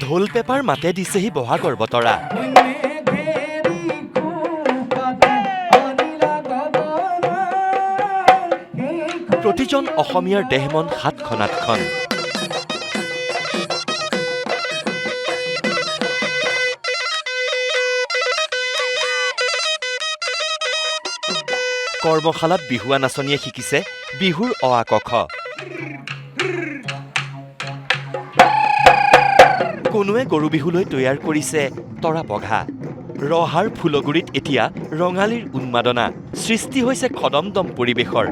ঢোল পেপাৰ মাতে দিছেহি বহাগৰ বতৰা। প্ৰতিজন অসমীয়াৰ দেহ মন সাতখন আঠখন। কৰ্মশালাত বিহুৱা নাচনীয়ে শিকিছে বিহুৰ অ আ ক খ। কোনোৱে গৰু বিহুলৈ তৈয়াৰ কৰিছে তৰা পঘা। ৰহাৰ ফুলগুৰিত এতিয়া ৰঙালীৰ উন্মাদনা। সৃষ্টি হৈছে খদমদম পৰিৱেশৰ।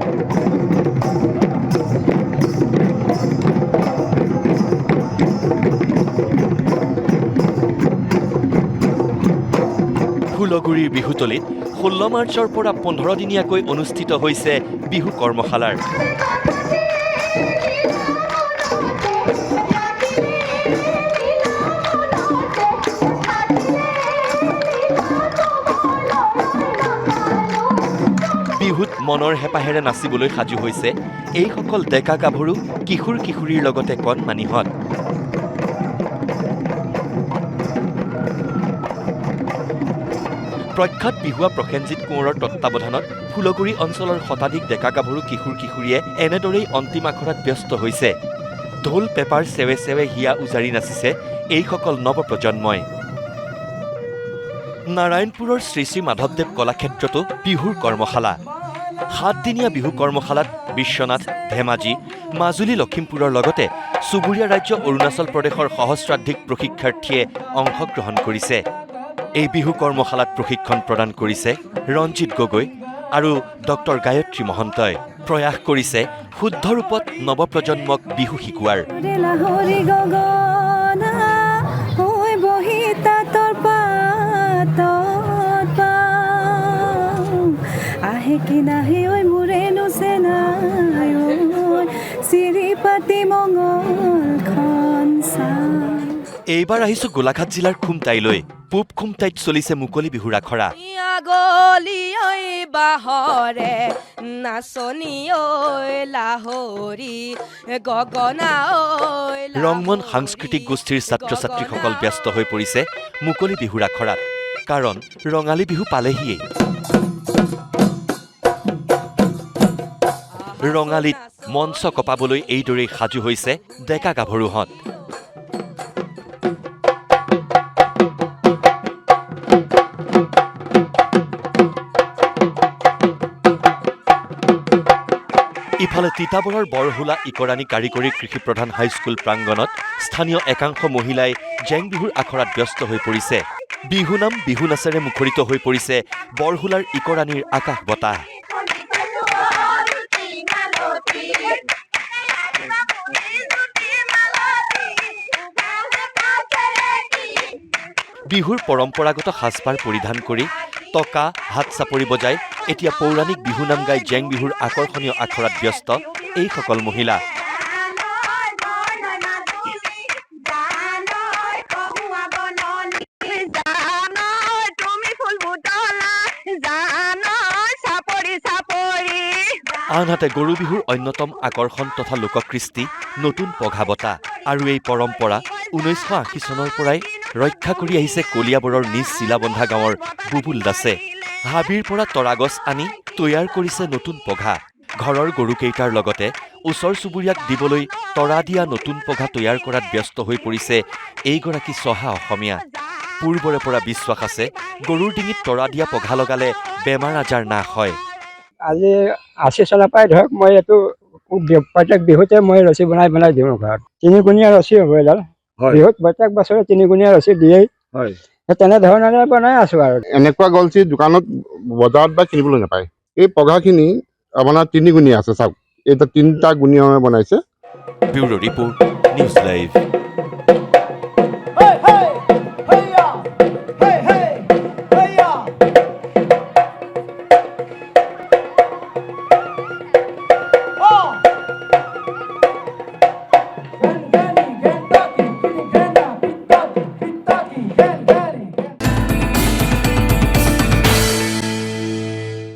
ফুলগুৰিৰ বিহুতলীত 16 মাৰ্চৰ পৰা 15 দিনীয়াকৈ অনুষ্ঠিত হৈছে বিহু কৰ্মশালাৰ। বিহুত মনৰ হেঁপাহেৰে নাচিবলৈ সাজু হৈছে এইসকল ডেকা গাভৰু কিশোৰ কিশোৰীৰ লগতে কণমানিহঁত। প্ৰখ্যাত বিহুৱা প্ৰসেনজিৎ কোঁৱৰৰ তত্বাৱধানত ফুলগুৰি অঞ্চলৰ শতাধিক ডেকা গাভৰু কিশোৰ কিশোৰীয়ে এনেদৰেই অন্তিম আখৰাত ব্যস্ত হৈছে। ঢোল পেপাৰ চেৱে চেৱে হিয়া উজাৰি নাচিছে এইসকল নৱপ্ৰজন্মই। নাৰায়ণপুৰৰ শ্ৰী শ্ৰী মাধৱদেৱ কলাক্ষেত্ৰতো বিহুৰ কৰ্মশালা। 7 দিনীয়া বিহু কৰ্মশালাত বিশ্বনাথ, ধেমাজি, মাজুলী, লখিমপুৰৰ লগতে চুবুৰীয়া ৰাজ্য অৰুণাচল প্ৰদেশৰ সহস্ৰাধিক প্ৰশিক্ষাৰ্থীয়ে অংশগ্ৰহণ কৰিছে। এই বিহু কৰ্মশালাত প্ৰশিক্ষণ প্ৰদান কৰিছে ৰঞ্জিত গগৈ আৰু ডক্টৰ গায়ত্ৰী মহন্তই। প্ৰয়াস কৰিছে শুদ্ধ ৰূপত নৱপ্ৰজন্মক বিহু শিকোৱাৰ। এইবাৰ আহিছো গোলাঘাট জিলাৰ খুমটাইলৈ। পূব খুমটাইত চলিছে মুকলি বিহুৰ আখৰা। ৰংমন সাংস্কৃতিক গোষ্ঠীৰ ছাত্ৰ ছাত্ৰীসকল ব্যস্ত হৈ পৰিছে মুকলি বিহুৰ আখৰাত। কাৰণ ৰঙালী বিহু পালেহিয়েই। ৰঙালীত মঞ্চ কপাবলৈ এইদৰেই সাজু হৈছে ডেকা গাভৰুহঁত। ইফালে তিতাবৰৰ বৰহোলা ইকৰাণী কাৰিকৰী কৃষি প্ৰধান হাইস্কুল প্ৰাংগণত স্থানীয় একাংশ মহিলাই জেং বিহুৰ আখৰাত ব্যস্ত হৈ পৰিছে। বিহু নাম বিহু নাচেৰে মুখৰিত হৈ পৰিছে বৰহোলাৰ ইকৰাণীৰ আকাশ বতাহ। বিহুৰ পৰম্পৰাগত সাজপাৰ পৰিধান কৰি টকা হাত চাপৰি বজাই এতিয়া পৌৰাণিক বিহু নাম গাই জেং বিহুৰ আকৰ্ষণীয় আখৰাত ব্যস্ত এইসকল মহিলা। আনহাতে গৰু বিহুৰ অন্যতম আকৰ্ষণ তথা লোককৃষ্টি নতুন পঘা বতা। আৰু এই পৰম্পৰা 1980 চনৰ পৰাই ৰক্ষা কৰি আহিছে কলিয়াবৰৰ নিজ চিলাবন্ধা গাঁৱৰ বুবুল দাসে। হাবিৰ পৰা তৰাগছ আনি তৈয়াৰ কৰিছে নতুন পঘা। ঘৰৰ গৰুকেইটাৰ লগতে ওচৰ চুবুৰীয়াক দিবলৈ তৰা দিয়া নতুন পঘা তৈয়াৰ কৰাত ব্যস্ত হৈ পৰিছে এইগৰাকী চহা অসমীয়া। পূৰ্বৰে পৰা বিশ্বাস আছে গৰুৰ ডিঙিত তৰা দিয়া পঘা লগালে বেমাৰ আজাৰ নাশ হয়। আজি 80 চনৰ পৰাই ধৰক মই এইটো প্ৰত্যেক বিহুতে মই ৰছী বনাই দিওঁ ঘৰত। 3-গুণীয়া ৰছী হ'ব এডাল। বিহুত প্ৰত্যেক বছৰে 3-গুণীয়া ৰছী দিয়েই। তেনেধৰণে বনাই আছো আৰু। এনেকুৱা গলচি দোকানত বজাৰত বা কিনিবলৈ নাপায়। এই পঘাখিনি আপোনাৰ 3-গুণীয়া আছে চাওক। এটা 3টা গুণীয়া বনাইছে। Bureau report, news live.